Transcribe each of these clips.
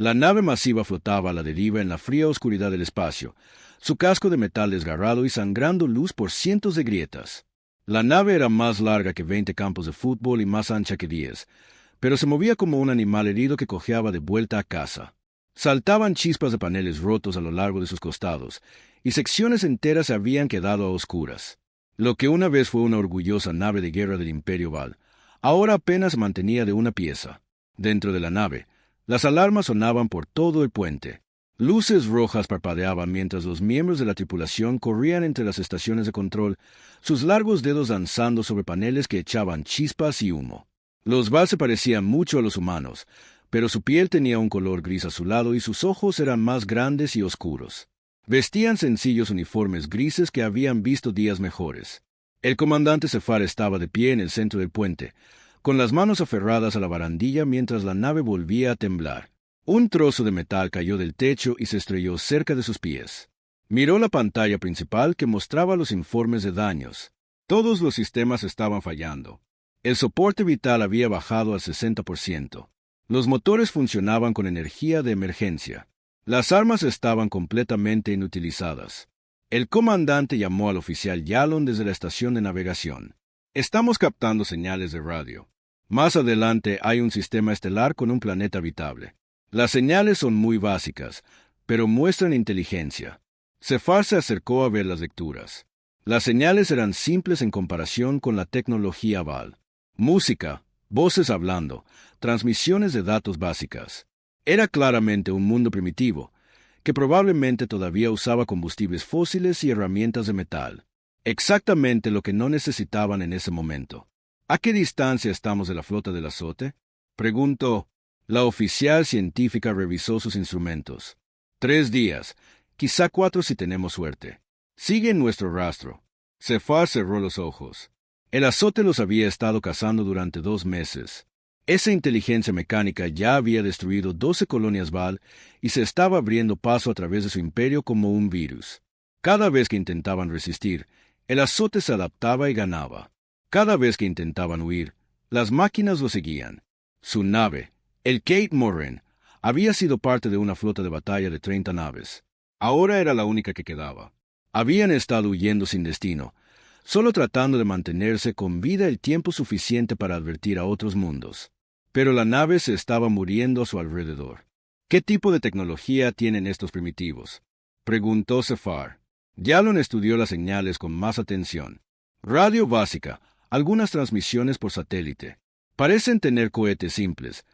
La nave masiva flotaba a la deriva en la fría oscuridad del espacio, su casco de metal desgarrado y sangrando luz por cientos de grietas. La nave era más larga que 20 campos de fútbol y más ancha que 10, pero se movía como un animal herido que cojeaba de vuelta a casa. Saltaban chispas de paneles rotos a lo largo de sus costados, y secciones enteras se habían quedado a oscuras. Lo que una vez fue una orgullosa nave de guerra del Imperio Val, ahora apenas se mantenía de una pieza. Dentro de la nave, las alarmas sonaban por todo el puente. Luces rojas parpadeaban mientras los miembros de la tripulación corrían entre las estaciones de control, sus largos dedos danzando sobre paneles que echaban chispas y humo. Los Val se parecían mucho a los humanos, pero su piel tenía un color gris azulado y sus ojos eran más grandes y oscuros. Vestían sencillos uniformes grises que habían visto días mejores. El comandante Zefar estaba de pie en el centro del puente, con las manos aferradas a la barandilla mientras la nave volvía a temblar. Un trozo de metal cayó del techo y se estrelló cerca de sus pies. Miró la pantalla principal que mostraba los informes de daños. Todos los sistemas estaban fallando. El soporte vital había bajado al 60%. Los motores funcionaban con energía de emergencia. Las armas estaban completamente inutilizadas. El comandante llamó al oficial Yalon desde la estación de navegación. Estamos captando señales de radio. Más adelante hay un sistema estelar con un planeta habitable. Las señales son muy básicas, pero muestran inteligencia. Zefar se acercó a ver las lecturas. Las señales eran simples en comparación con la tecnología Val. Música, voces hablando, transmisiones de datos básicas. Era claramente un mundo primitivo, que probablemente todavía usaba combustibles fósiles y herramientas de metal. Exactamente lo que no necesitaban en ese momento. ¿A qué distancia estamos de la flota del azote?, preguntó. La oficial científica revisó sus instrumentos. 3 días, quizá 4 si tenemos suerte. Sigue nuestro rastro. Zefar cerró los ojos. El azote los había estado cazando durante 2 meses. Esa inteligencia mecánica ya había destruido 12 colonias Val y se estaba abriendo paso a través de su imperio como un virus. Cada vez que intentaban resistir, el azote se adaptaba y ganaba. Cada vez que intentaban huir, las máquinas lo seguían. Su nave, el Kate Morin, había sido parte de una flota de batalla de 30 naves. Ahora era la única que quedaba. Habían estado huyendo sin destino, solo tratando de mantenerse con vida el tiempo suficiente para advertir a otros mundos. Pero la nave se estaba muriendo a su alrededor. ¿Qué tipo de tecnología tienen estos primitivos?, preguntó Zefar. Yalon estudió las señales con más atención. Radio básica, algunas transmisiones por satélite. Parecen tener cohetes simples,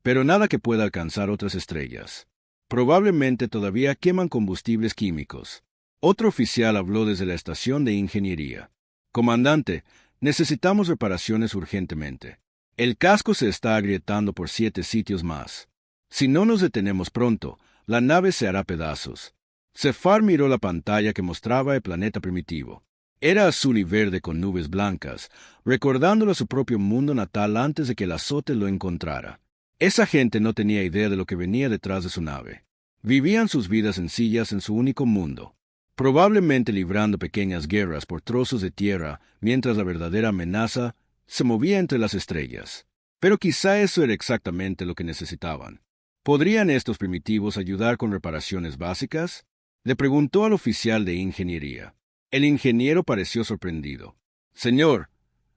pero nada que pueda alcanzar otras estrellas. Probablemente todavía queman combustibles químicos. Otro oficial habló desde la estación de ingeniería. Comandante, necesitamos reparaciones urgentemente. El casco se está agrietando por 7 sitios más. Si no nos detenemos pronto, la nave se hará pedazos. Zefar miró la pantalla que mostraba el planeta primitivo. Era azul y verde con nubes blancas, recordándole a su propio mundo natal antes de que el azote lo encontrara. Esa gente no tenía idea de lo que venía detrás de su nave. Vivían sus vidas sencillas en su único mundo, probablemente librando pequeñas guerras por trozos de tierra, mientras la verdadera amenaza se movía entre las estrellas. Pero quizá eso era exactamente lo que necesitaban. ¿Podrían estos primitivos ayudar con reparaciones básicas?, le preguntó al oficial de ingeniería. El ingeniero pareció sorprendido. Señor,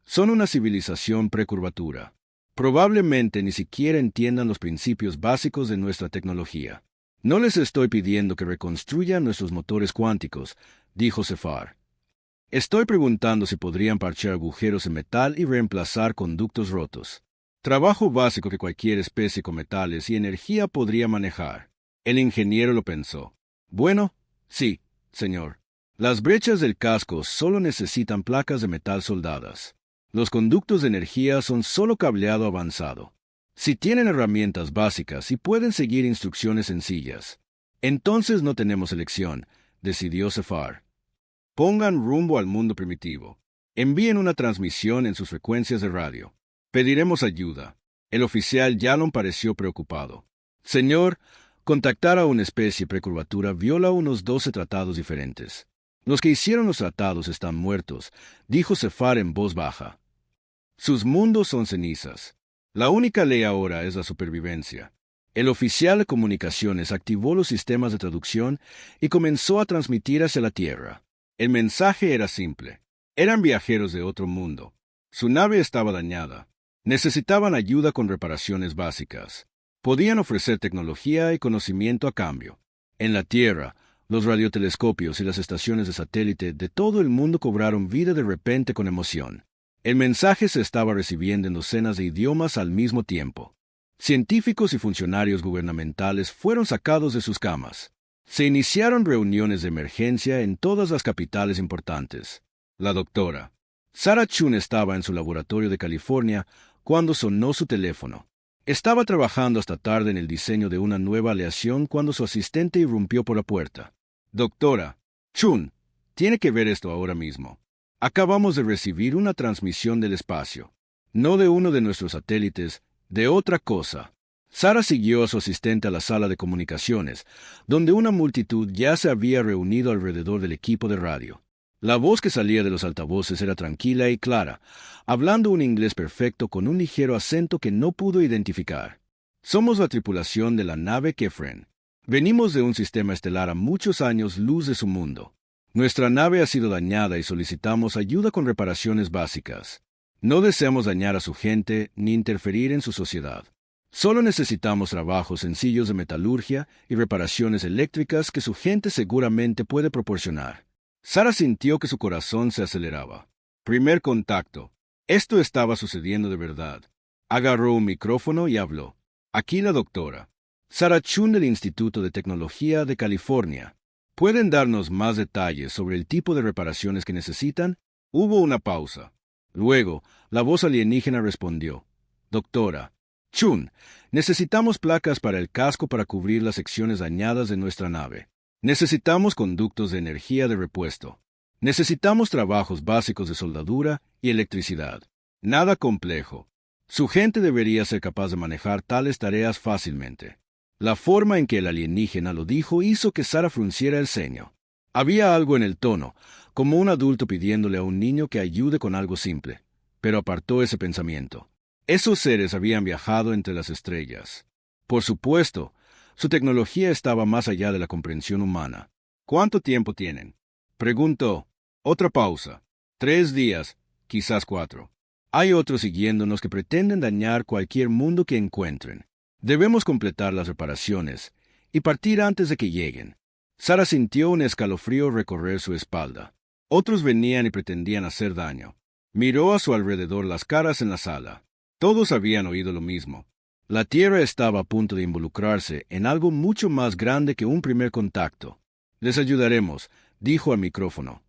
son una civilización precurvatura. Probablemente ni siquiera entiendan los principios básicos de nuestra tecnología. No les estoy pidiendo que reconstruyan nuestros motores cuánticos, dijo Zefar. Estoy preguntando si podrían parchar agujeros en metal y reemplazar conductos rotos. Trabajo básico que cualquier especie con metales y energía podría manejar. El ingeniero lo pensó. Bueno, sí, señor. Las brechas del casco solo necesitan placas de metal soldadas. Los conductos de energía son solo cableado avanzado. Si tienen herramientas básicas y pueden seguir instrucciones sencillas, entonces no tenemos elección, decidió Zefar. Pongan rumbo al mundo primitivo. Envíen una transmisión en sus frecuencias de radio. Pediremos ayuda. El oficial Yalon pareció preocupado. Señor, contactar a una especie precurvatura viola unos 12 tratados diferentes. Los que hicieron los tratados están muertos, dijo Zefar en voz baja. Sus mundos son cenizas. La única ley ahora es la supervivencia. El oficial de comunicaciones activó los sistemas de traducción y comenzó a transmitir hacia la Tierra. El mensaje era simple. Eran viajeros de otro mundo. Su nave estaba dañada. Necesitaban ayuda con reparaciones básicas. Podían ofrecer tecnología y conocimiento a cambio. En la Tierra, los radiotelescopios y las estaciones de satélite de todo el mundo cobraron vida de repente con emoción. El mensaje se estaba recibiendo en docenas de idiomas al mismo tiempo. Científicos y funcionarios gubernamentales fueron sacados de sus camas. Se iniciaron reuniones de emergencia en todas las capitales importantes. La doctora Sarah Chun estaba en su laboratorio de California cuando sonó su teléfono. Estaba trabajando hasta tarde en el diseño de una nueva aleación cuando su asistente irrumpió por la puerta. Doctora Chun, tiene que ver esto ahora mismo. Acabamos de recibir una transmisión del espacio. No de uno de nuestros satélites, de otra cosa. Sarah siguió a su asistente a la sala de comunicaciones, donde una multitud ya se había reunido alrededor del equipo de radio. La voz que salía de los altavoces era tranquila y clara, hablando un inglés perfecto con un ligero acento que no pudo identificar. Somos la tripulación de la nave Kephren. Venimos de un sistema estelar a muchos años luz de su mundo. Nuestra nave ha sido dañada y solicitamos ayuda con reparaciones básicas. No deseamos dañar a su gente ni interferir en su sociedad. Solo necesitamos trabajos sencillos de metalurgia y reparaciones eléctricas que su gente seguramente puede proporcionar. Sarah sintió que su corazón se aceleraba. Primer contacto. Esto estaba sucediendo de verdad. Agarró un micrófono y habló. Aquí la doctora Sarah Chun del Instituto de Tecnología de California. ¿Pueden darnos más detalles sobre el tipo de reparaciones que necesitan? Hubo una pausa. Luego, la voz alienígena respondió. Doctora Chun, necesitamos placas para el casco para cubrir las secciones dañadas de nuestra nave. Necesitamos conductos de energía de repuesto. Necesitamos trabajos básicos de soldadura y electricidad. Nada complejo. Su gente debería ser capaz de manejar tales tareas fácilmente. La forma en que el alienígena lo dijo hizo que Sarah frunciera el ceño. Había algo en el tono, como un adulto pidiéndole a un niño que ayude con algo simple, pero apartó ese pensamiento. Esos seres habían viajado entre las estrellas. Por supuesto, su tecnología estaba más allá de la comprensión humana. ¿Cuánto tiempo tienen? Preguntó. Otra pausa. 3 días, quizás 4. Hay otros siguiéndonos que pretenden dañar cualquier mundo que encuentren. Debemos completar las reparaciones y partir antes de que lleguen. Sarah sintió un escalofrío recorrer su espalda. Otros venían y pretendían hacer daño. Miró a su alrededor las caras en la sala. Todos habían oído lo mismo. La Tierra estaba a punto de involucrarse en algo mucho más grande que un primer contacto. Les ayudaremos, dijo al micrófono.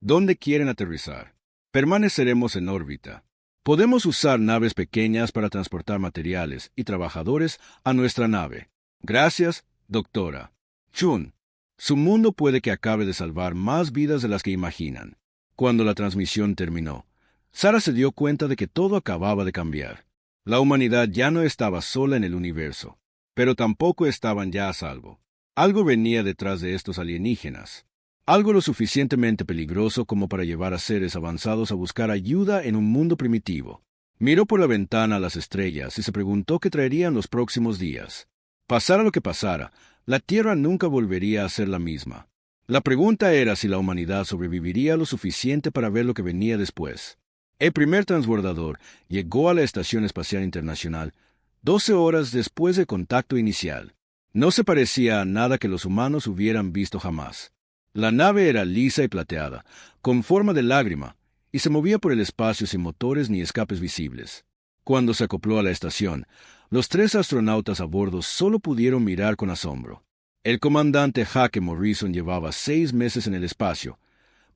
¿Dónde quieren aterrizar? Permaneceremos en órbita. Podemos usar naves pequeñas para transportar materiales y trabajadores a nuestra nave. Gracias, doctora Chun. Su mundo puede que acabe de salvar más vidas de las que imaginan. Cuando la transmisión terminó, Sarah se dio cuenta de que todo acababa de cambiar. La humanidad ya no estaba sola en el universo, pero tampoco estaban ya a salvo. Algo venía detrás de estos alienígenas. Algo lo suficientemente peligroso como para llevar a seres avanzados a buscar ayuda en un mundo primitivo. Miró por la ventana a las estrellas y se preguntó qué traerían los próximos días. Pasara lo que pasara, la Tierra nunca volvería a ser la misma. La pregunta era si la humanidad sobreviviría lo suficiente para ver lo que venía después. El primer transbordador llegó a la Estación Espacial Internacional 12 horas después del contacto inicial. No se parecía a nada que los humanos hubieran visto jamás. La nave era lisa y plateada, con forma de lágrima, y se movía por el espacio sin motores ni escapes visibles. Cuando se acopló a la estación, los 3 astronautas a bordo solo pudieron mirar con asombro. El comandante Hake Morrison llevaba 6 meses en el espacio,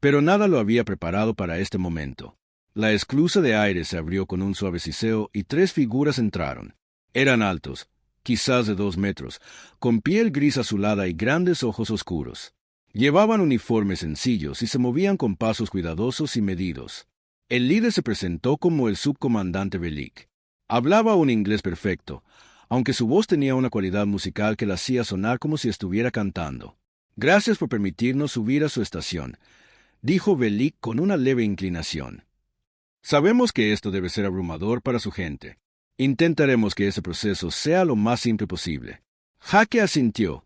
pero nada lo había preparado para este momento. La esclusa de aire se abrió con un suave siseo y 3 figuras entraron. Eran altos, quizás de 2 metros, con piel gris azulada y grandes ojos oscuros. Llevaban uniformes sencillos y se movían con pasos cuidadosos y medidos. El líder se presentó como el subcomandante Velik. Hablaba un inglés perfecto, aunque su voz tenía una cualidad musical que la hacía sonar como si estuviera cantando. Gracias por permitirnos subir a su estación, dijo Velik con una leve inclinación. Sabemos que esto debe ser abrumador para su gente. Intentaremos que ese proceso sea lo más simple posible. Jake asintió,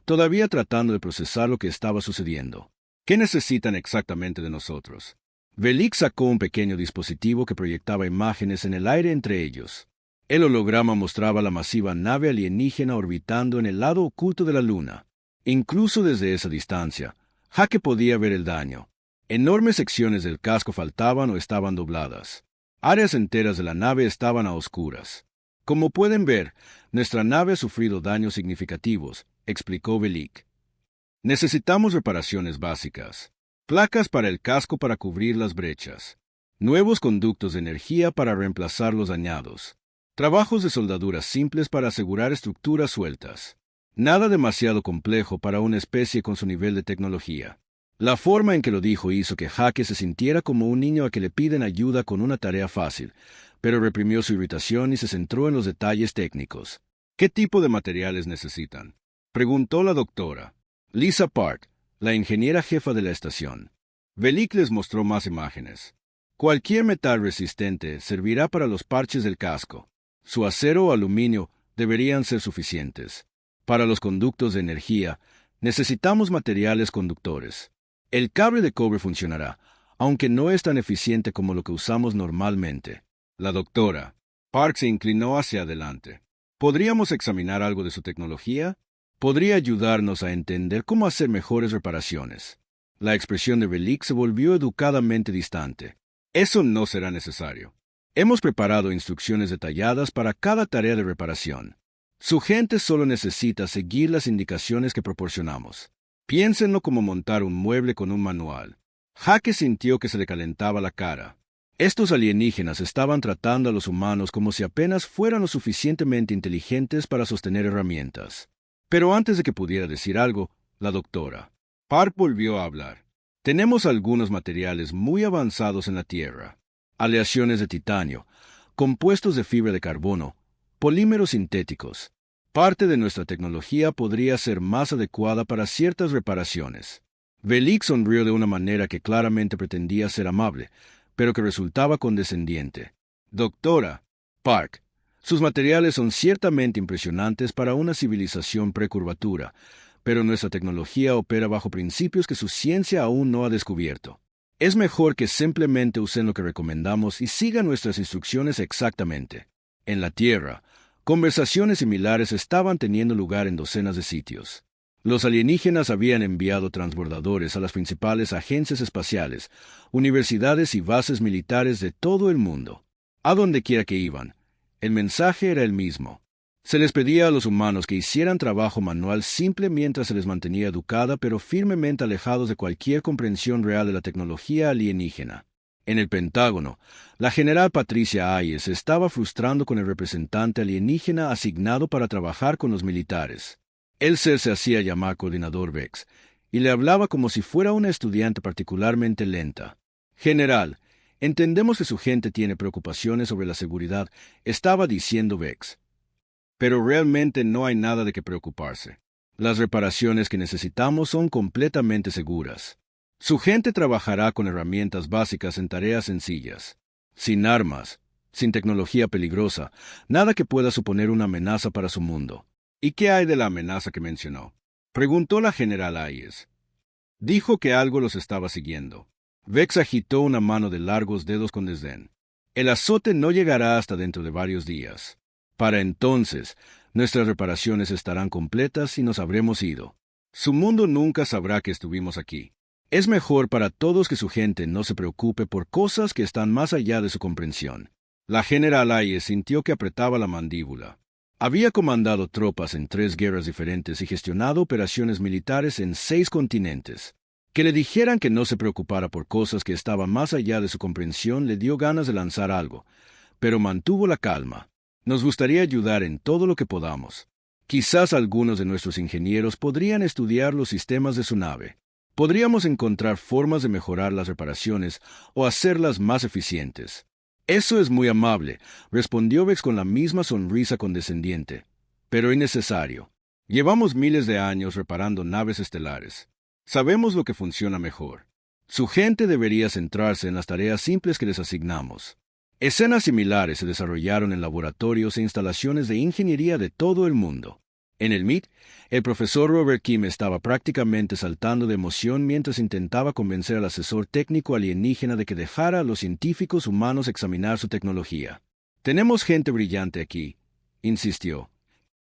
todavía tratando de procesar lo que estaba sucediendo. ¿Qué necesitan exactamente de nosotros? Velik sacó un pequeño dispositivo que proyectaba imágenes en el aire entre ellos. El holograma mostraba la masiva nave alienígena orbitando en el lado oculto de la Luna. Incluso desde esa distancia, Jake podía ver el daño. Enormes secciones del casco faltaban o estaban dobladas. Áreas enteras de la nave estaban a oscuras. Como pueden ver, nuestra nave ha sufrido daños significativos, explicó Velik. Necesitamos reparaciones básicas. Placas para el casco para cubrir las brechas. Nuevos conductos de energía para reemplazar los dañados. Trabajos de soldadura simples para asegurar estructuras sueltas. Nada demasiado complejo para una especie con su nivel de tecnología. La forma en que lo dijo hizo que Jake se sintiera como un niño a que le piden ayuda con una tarea fácil, pero reprimió su irritación y se centró en los detalles técnicos. ¿Qué tipo de materiales necesitan?, preguntó la doctora. Lisa Park, la ingeniera jefa de la estación. Velik les mostró más imágenes. Cualquier metal resistente servirá para los parches del casco. Su acero o aluminio deberían ser suficientes. Para los conductos de energía, necesitamos materiales conductores. El cable de cobre funcionará, aunque no es tan eficiente como lo que usamos normalmente. La doctora Park se inclinó hacia adelante. ¿Podríamos examinar algo de su tecnología? Podría ayudarnos a entender cómo hacer mejores reparaciones. La expresión de Velik se volvió educadamente distante. Eso no será necesario. Hemos preparado instrucciones detalladas para cada tarea de reparación. Su gente solo necesita seguir las indicaciones que proporcionamos. Piénsenlo como montar un mueble con un manual. Jake sintió que se le calentaba la cara. Estos alienígenas estaban tratando a los humanos como si apenas fueran lo suficientemente inteligentes para sostener herramientas. Pero antes de que pudiera decir algo, la doctora Park volvió a hablar. Tenemos algunos materiales muy avanzados en la Tierra. Aleaciones de titanio, compuestos de fibra de carbono, polímeros sintéticos. Parte de nuestra tecnología podría ser más adecuada para ciertas reparaciones. Velik sonrió de una manera que claramente pretendía ser amable, pero que resultaba condescendiente. Doctora Park, sus materiales son ciertamente impresionantes para una civilización precurvatura, pero nuestra tecnología opera bajo principios que su ciencia aún no ha descubierto. Es mejor que simplemente usen lo que recomendamos y sigan nuestras instrucciones exactamente. En la Tierra, conversaciones similares estaban teniendo lugar en docenas de sitios. Los alienígenas habían enviado transbordadores a las principales agencias espaciales, universidades y bases militares de todo el mundo. A donde quiera que iban, el mensaje era el mismo. Se les pedía a los humanos que hicieran trabajo manual simple mientras se les mantenía educada pero firmemente alejados de cualquier comprensión real de la tecnología alienígena. En el Pentágono, la general Patricia Hayes se estaba frustrando con el representante alienígena asignado para trabajar con los militares. Él se hacía llamar coordinador Vex, y le hablaba como si fuera una estudiante particularmente lenta. General, entendemos que su gente tiene preocupaciones sobre la seguridad, estaba diciendo Vex. Pero realmente no hay nada de qué preocuparse. Las reparaciones que necesitamos son completamente seguras. Su gente trabajará con herramientas básicas en tareas sencillas. Sin armas, sin tecnología peligrosa, nada que pueda suponer una amenaza para su mundo. ¿Y qué hay de la amenaza que mencionó?, preguntó la general Hayes. Dijo que algo los estaba siguiendo. Vex agitó una mano de largos dedos con desdén. El azote no llegará hasta dentro de varios días. Para entonces, nuestras reparaciones estarán completas y nos habremos ido. Su mundo nunca sabrá que estuvimos aquí. Es mejor para todos que su gente no se preocupe por cosas que están más allá de su comprensión. La general Hayes sintió que apretaba la mandíbula. Había comandado tropas en 3 guerras diferentes y gestionado operaciones militares en 6 continentes. Que le dijeran que no se preocupara por cosas que estaban más allá de su comprensión le dio ganas de lanzar algo, pero mantuvo la calma. Nos gustaría ayudar en todo lo que podamos. Quizás algunos de nuestros ingenieros podrían estudiar los sistemas de su nave. Podríamos encontrar formas de mejorar las reparaciones o hacerlas más eficientes. Eso es muy amable, respondió Vex con la misma sonrisa condescendiente, pero innecesario. Llevamos miles de años reparando naves estelares. Sabemos lo que funciona mejor. Su gente debería centrarse en las tareas simples que les asignamos. Escenas similares se desarrollaron en laboratorios e instalaciones de ingeniería de todo el mundo. En el MIT, el profesor Robert Kim estaba prácticamente saltando de emoción mientras intentaba convencer al asesor técnico alienígena de que dejara a los científicos humanos examinar su tecnología. «Tenemos gente brillante aquí», insistió.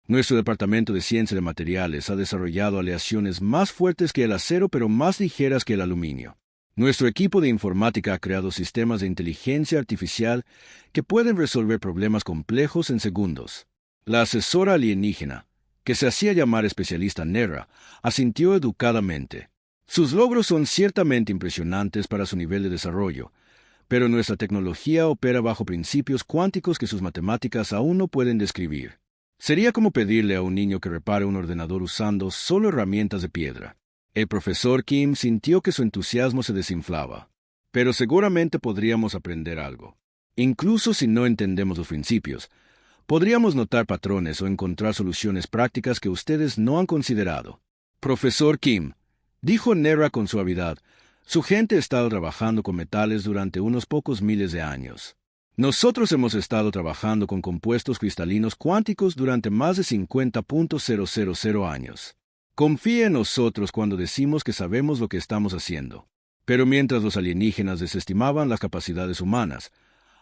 «Nuestro departamento de ciencia de materiales ha desarrollado aleaciones más fuertes que el acero pero más ligeras que el aluminio. Nuestro equipo de informática ha creado sistemas de inteligencia artificial que pueden resolver problemas complejos en segundos». La asesora alienígena, que se hacía llamar especialista Nera, asintió educadamente. «Sus logros son ciertamente impresionantes para su nivel de desarrollo, pero nuestra tecnología opera bajo principios cuánticos que sus matemáticas aún no pueden describir. Sería como pedirle a un niño que repare un ordenador usando solo herramientas de piedra». El profesor Kim sintió que su entusiasmo se desinflaba. «Pero seguramente podríamos aprender algo. Incluso si no entendemos los principios, podríamos notar patrones o encontrar soluciones prácticas que ustedes no han considerado». «Profesor Kim», dijo Nera con suavidad, «su gente ha estado trabajando con metales durante unos pocos miles de años. Nosotros hemos estado trabajando con compuestos cristalinos cuánticos durante más de 50.000 años. Confíe en nosotros cuando decimos que sabemos lo que estamos haciendo». Pero mientras los alienígenas desestimaban las capacidades humanas,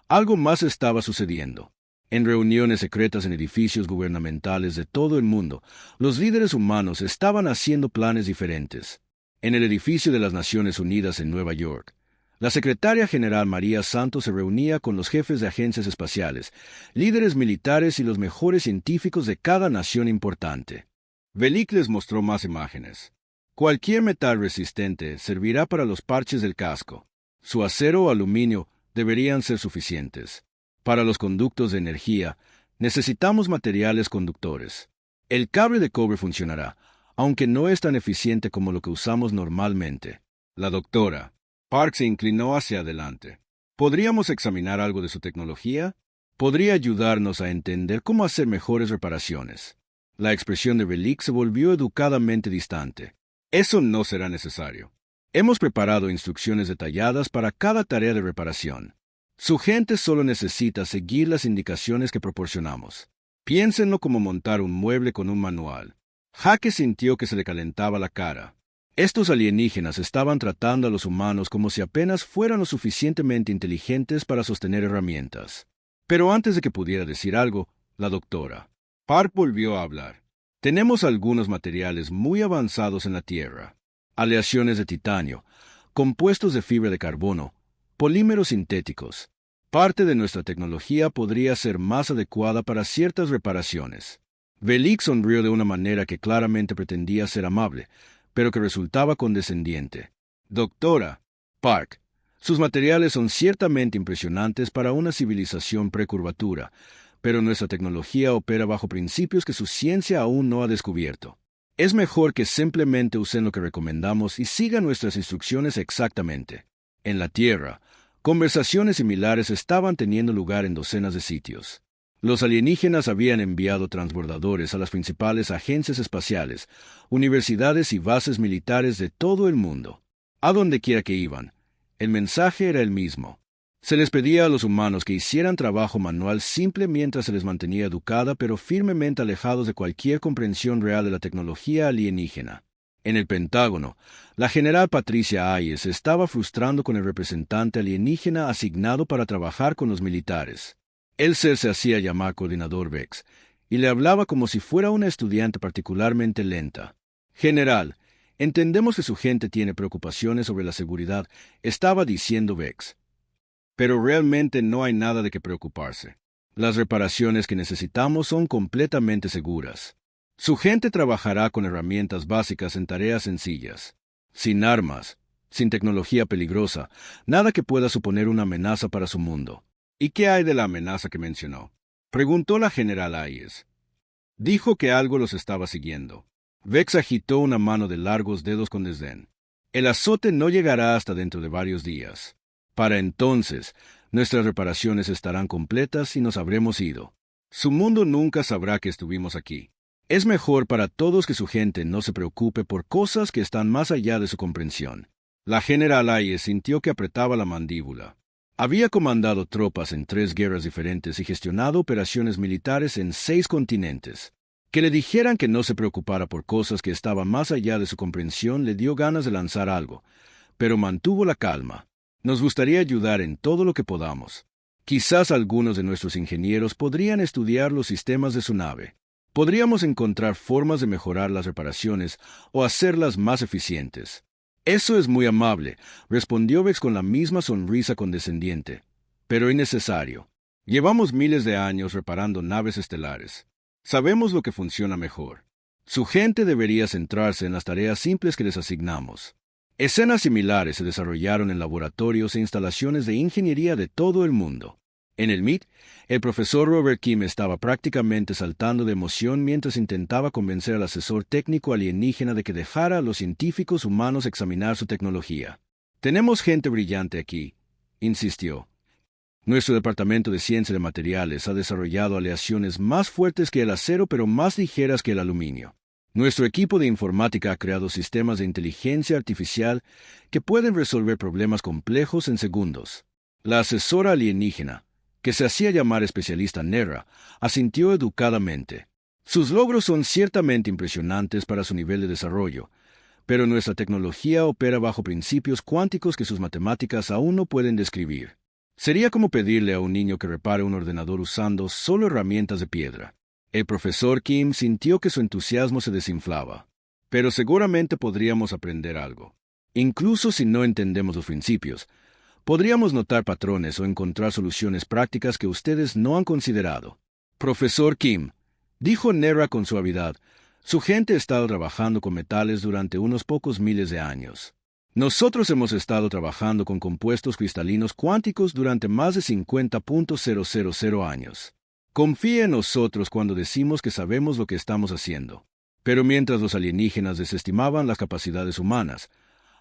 algo más estaba sucediendo. En reuniones secretas en edificios gubernamentales de todo el mundo, los líderes humanos estaban haciendo planes diferentes. En el edificio de las Naciones Unidas en Nueva York, la secretaria general María Santos se reunía con los jefes de agencias espaciales, líderes militares y los mejores científicos de cada nación importante. Velik les mostró más imágenes. Cualquier metal resistente servirá para los parches del casco. Su acero o aluminio deberían ser suficientes. Para los conductos de energía, necesitamos materiales conductores. El cable de cobre funcionará, aunque no es tan eficiente como lo que usamos normalmente. La doctora Park se inclinó hacia adelante. ¿Podríamos examinar algo de su tecnología? Podría ayudarnos a entender cómo hacer mejores reparaciones. La expresión de Velik se volvió educadamente distante. Eso no será necesario. Hemos preparado instrucciones detalladas para cada tarea de reparación. Su gente solo necesita seguir las indicaciones que proporcionamos. Piénsenlo como montar un mueble con un manual. Jaque sintió que se le calentaba la cara. Estos alienígenas estaban tratando a los humanos como si apenas fueran lo suficientemente inteligentes para sostener herramientas. Pero antes de que pudiera decir algo, la doctora Park volvió a hablar. «Tenemos algunos materiales muy avanzados en la Tierra. Aleaciones de titanio, compuestos de fibra de carbono, polímeros sintéticos. Parte de nuestra tecnología podría ser más adecuada para ciertas reparaciones». Velik sonrió de una manera que claramente pretendía ser amable, pero que resultaba condescendiente. «Doctora Park, sus materiales son ciertamente impresionantes para una civilización precurvatura, pero nuestra tecnología opera bajo principios que su ciencia aún no ha descubierto. Es mejor que simplemente usen lo que recomendamos y sigan nuestras instrucciones exactamente». En la Tierra, conversaciones similares estaban teniendo lugar en docenas de sitios. Los alienígenas habían enviado transbordadores a las principales agencias espaciales, universidades y bases militares de todo el mundo. A donde quiera que iban, el mensaje era el mismo. Se les pedía a los humanos que hicieran trabajo manual simple mientras se les mantenía educada pero firmemente alejados de cualquier comprensión real de la tecnología alienígena. En el Pentágono, la general Patricia Hayes se estaba frustrando con el representante alienígena asignado para trabajar con los militares. Él se hacía llamar coordinador Vex, y le hablaba como si fuera una estudiante particularmente lenta. «General, entendemos que su gente tiene preocupaciones sobre la seguridad», estaba diciendo Vex. «Pero realmente no hay nada de qué preocuparse. Las reparaciones que necesitamos son completamente seguras. Su gente trabajará con herramientas básicas en tareas sencillas, sin armas, sin tecnología peligrosa, nada que pueda suponer una amenaza para su mundo». «¿Y qué hay de la amenaza que mencionó?», preguntó la general Hayes. Dijo que algo los estaba siguiendo. Vex agitó una mano de largos dedos con desdén. «El azote no llegará hasta dentro de varios días. Para entonces, nuestras reparaciones estarán completas y nos habremos ido. Su mundo nunca sabrá que estuvimos aquí. Es mejor para todos que su gente no se preocupe por cosas que están más allá de su comprensión». La general Hayes sintió que apretaba la mandíbula. Había comandado tropas en 3 guerras diferentes y gestionado operaciones militares en 6 continentes. Que le dijeran que no se preocupara por cosas que estaban más allá de su comprensión le dio ganas de lanzar algo, pero mantuvo la calma. Nos gustaría ayudar en todo lo que podamos. Quizás algunos de nuestros ingenieros podrían estudiar los sistemas de su nave. Podríamos encontrar formas de mejorar las reparaciones o hacerlas más eficientes. Eso es muy amable, respondió Vex con la misma sonrisa condescendiente, pero innecesario. Llevamos miles de años reparando naves estelares. Sabemos lo que funciona mejor. Su gente debería centrarse en las tareas simples que les asignamos. Escenas similares se desarrollaron en laboratorios e instalaciones de ingeniería de todo el mundo. En el MIT, el profesor Robert Kim estaba prácticamente saltando de emoción mientras intentaba convencer al asesor técnico alienígena de que dejara a los científicos humanos examinar su tecnología. Tenemos gente brillante aquí, insistió. Nuestro departamento de ciencia de materiales ha desarrollado aleaciones más fuertes que el acero pero más ligeras que el aluminio. Nuestro equipo de informática ha creado sistemas de inteligencia artificial que pueden resolver problemas complejos en segundos. La asesora alienígena, que se hacía llamar especialista Nerra, asintió educadamente. Sus logros son ciertamente impresionantes para su nivel de desarrollo, pero nuestra tecnología opera bajo principios cuánticos que sus matemáticas aún no pueden describir. Sería como pedirle a un niño que repare un ordenador usando solo herramientas de piedra. El profesor Kim sintió que su entusiasmo se desinflaba. Pero seguramente podríamos aprender algo. Incluso si no entendemos los principios, podríamos notar patrones o encontrar soluciones prácticas que ustedes no han considerado. Profesor Kim, dijo Nerra con suavidad, su gente ha estado trabajando con metales durante unos pocos miles de años. Nosotros hemos estado trabajando con compuestos cristalinos cuánticos durante más de 50.000 años. Confíe en nosotros cuando decimos que sabemos lo que estamos haciendo. Pero mientras los alienígenas desestimaban las capacidades humanas,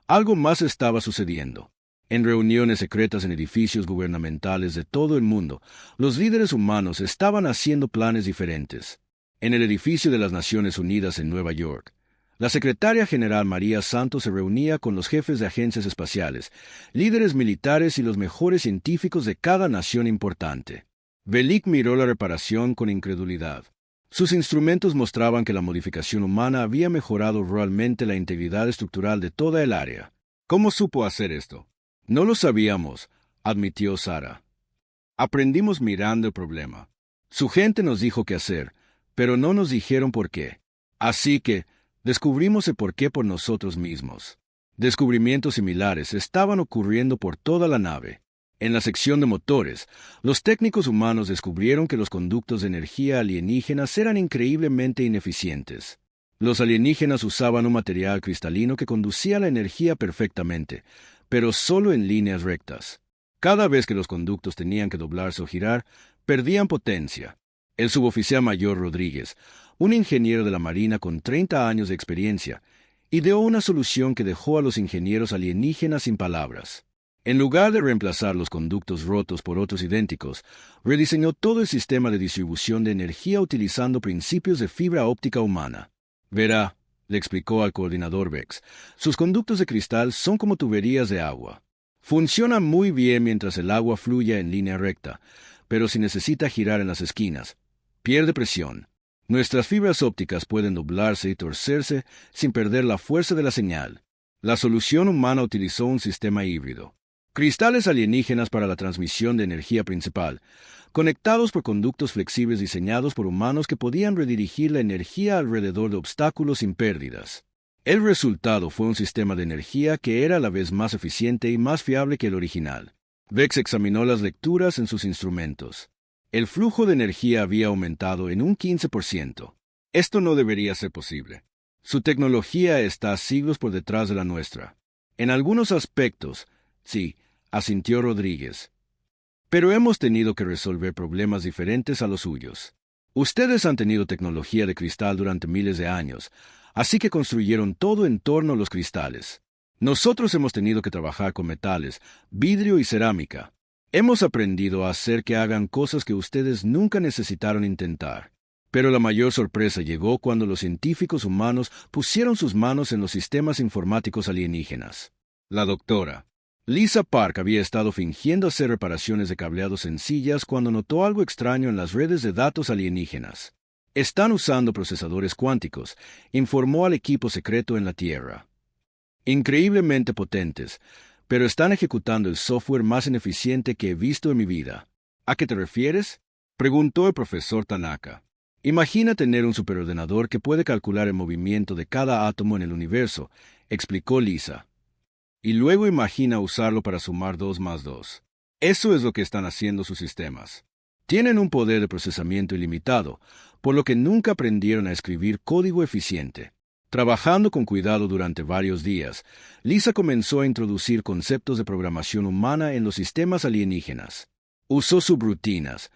algo más estaba sucediendo. En reuniones secretas en edificios gubernamentales de todo el mundo, los líderes humanos estaban haciendo planes diferentes. En el edificio de las Naciones Unidas en Nueva York, la secretaria general María Santos se reunía con los jefes de agencias espaciales, líderes militares y los mejores científicos de cada nación importante. Velik miró la reparación con incredulidad. Sus instrumentos mostraban que la modificación humana había mejorado realmente la integridad estructural de toda el área. ¿Cómo supo hacer esto? No lo sabíamos, admitió Sara. Aprendimos mirando el problema. Su gente nos dijo qué hacer, pero no nos dijeron por qué. Así que descubrimos el porqué por nosotros mismos. Descubrimientos similares estaban ocurriendo por toda la nave. En la sección de motores, los técnicos humanos descubrieron que los conductos de energía alienígenas eran increíblemente ineficientes. Los alienígenas usaban un material cristalino que conducía la energía perfectamente, pero solo en líneas rectas. Cada vez que los conductos tenían que doblarse o girar, perdían potencia. El suboficial mayor Rodríguez, un ingeniero de la Marina con 30 años de experiencia, ideó una solución que dejó a los ingenieros alienígenas sin palabras. En lugar de reemplazar los conductos rotos por otros idénticos, rediseñó todo el sistema de distribución de energía utilizando principios de fibra óptica humana. Verá, le explicó al coordinador Vex, sus conductos de cristal son como tuberías de agua. Funcionan muy bien mientras el agua fluya en línea recta, pero si necesita girar en las esquinas, pierde presión. Nuestras fibras ópticas pueden doblarse y torcerse sin perder la fuerza de la señal. La solución humana utilizó un sistema híbrido. Cristales alienígenas para la transmisión de energía principal, conectados por conductos flexibles diseñados por humanos que podían redirigir la energía alrededor de obstáculos sin pérdidas. El resultado fue un sistema de energía que era a la vez más eficiente y más fiable que el original. Vex examinó las lecturas en sus instrumentos. El flujo de energía había aumentado en un 15%. Esto no debería ser posible. Su tecnología está siglos por detrás de la nuestra. En algunos aspectos, sí, asintió Rodríguez. Pero hemos tenido que resolver problemas diferentes a los suyos. Ustedes han tenido tecnología de cristal durante miles de años, así que construyeron todo en torno a los cristales. Nosotros hemos tenido que trabajar con metales, vidrio y cerámica. Hemos aprendido a hacer que hagan cosas que ustedes nunca necesitaron intentar. Pero la mayor sorpresa llegó cuando los científicos humanos pusieron sus manos en los sistemas informáticos alienígenas. La doctora Lisa Park había estado fingiendo hacer reparaciones de cableado sencillas cuando notó algo extraño en las redes de datos alienígenas. Están usando procesadores cuánticos, informó al equipo secreto en la Tierra. Increíblemente potentes, pero están ejecutando el software más ineficiente que he visto en mi vida. ¿A qué te refieres?, preguntó el profesor Tanaka. Imagina tener un superordenador que puede calcular el movimiento de cada átomo en el universo, explicó Lisa. Y luego imagina usarlo para sumar 2 más 2. Eso es lo que están haciendo sus sistemas. Tienen un poder de procesamiento ilimitado, por lo que nunca aprendieron a escribir código eficiente. Trabajando con cuidado durante varios días, Lisa comenzó a introducir conceptos de programación humana en los sistemas alienígenas. Usó subrutinas,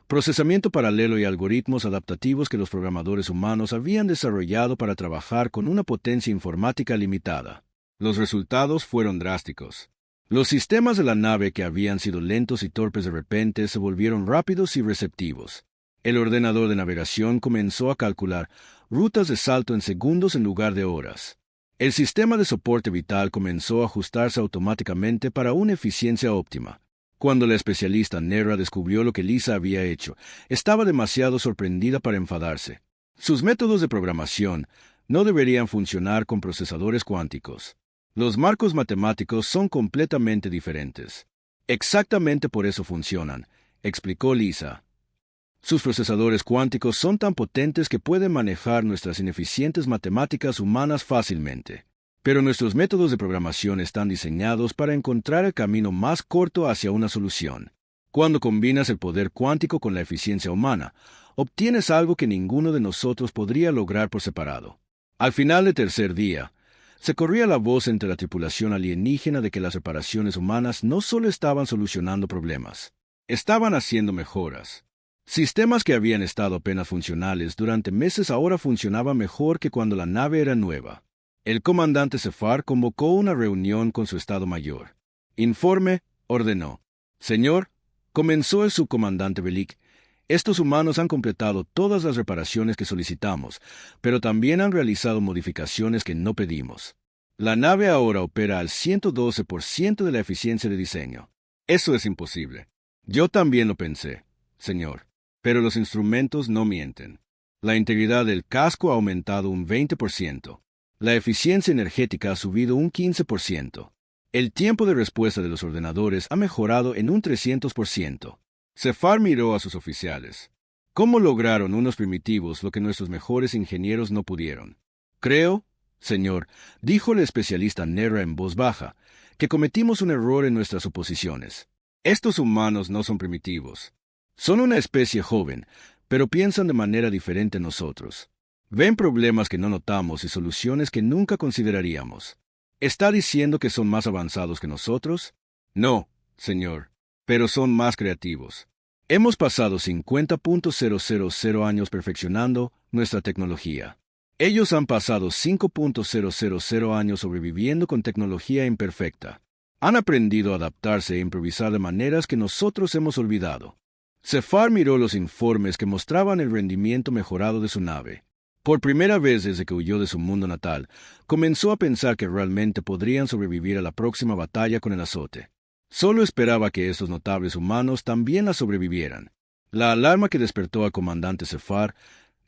procesamiento paralelo y algoritmos adaptativos que los programadores humanos habían desarrollado para trabajar con una potencia informática limitada. Los resultados fueron drásticos. Los sistemas de la nave que habían sido lentos y torpes de repente se volvieron rápidos y receptivos. El ordenador de navegación comenzó a calcular rutas de salto en segundos en lugar de horas. El sistema de soporte vital comenzó a ajustarse automáticamente para una eficiencia óptima. Cuando la especialista Nera descubrió lo que Lisa había hecho, estaba demasiado sorprendida para enfadarse. Sus métodos de programación no deberían funcionar con procesadores cuánticos. Los marcos matemáticos son completamente diferentes. Exactamente por eso funcionan, explicó Lisa. Sus procesadores cuánticos son tan potentes que pueden manejar nuestras ineficientes matemáticas humanas fácilmente. Pero nuestros métodos de programación están diseñados para encontrar el camino más corto hacia una solución. Cuando combinas el poder cuántico con la eficiencia humana, obtienes algo que ninguno de nosotros podría lograr por separado. Al final del tercer día, se corría la voz entre la tripulación alienígena de que las reparaciones humanas no solo estaban solucionando problemas, estaban haciendo mejoras. Sistemas que habían estado apenas funcionales durante meses ahora funcionaban mejor que cuando la nave era nueva. El comandante Zefar convocó una reunión con su Estado Mayor. Informe, ordenó. Señor, comenzó el subcomandante Belik, estos humanos han completado todas las reparaciones que solicitamos, pero también han realizado modificaciones que no pedimos. La nave ahora opera al 112% de la eficiencia de diseño. Eso es imposible. Yo también lo pensé, señor, pero los instrumentos no mienten. La integridad del casco ha aumentado un 20%. La eficiencia energética ha subido un 15%. El tiempo de respuesta de los ordenadores ha mejorado en un 300%. Zefar miró a sus oficiales. ¿Cómo lograron unos primitivos lo que nuestros mejores ingenieros no pudieron? Creo, señor, dijo el especialista Nera en voz baja, que cometimos un error en nuestras suposiciones. Estos humanos no son primitivos. Son una especie joven, pero piensan de manera diferente a nosotros. Ven problemas que no notamos y soluciones que nunca consideraríamos. ¿Está diciendo que son más avanzados que nosotros? No, señor, pero son más creativos. Hemos pasado 50.000 años perfeccionando nuestra tecnología. Ellos han pasado 5.000 años sobreviviendo con tecnología imperfecta. Han aprendido a adaptarse e improvisar de maneras que nosotros hemos olvidado. Zefar miró los informes que mostraban el rendimiento mejorado de su nave. Por primera vez desde que huyó de su mundo natal, comenzó a pensar que realmente podrían sobrevivir a la próxima batalla con el azote. Solo esperaba que estos notables humanos también la sobrevivieran. La alarma que despertó al comandante Zefar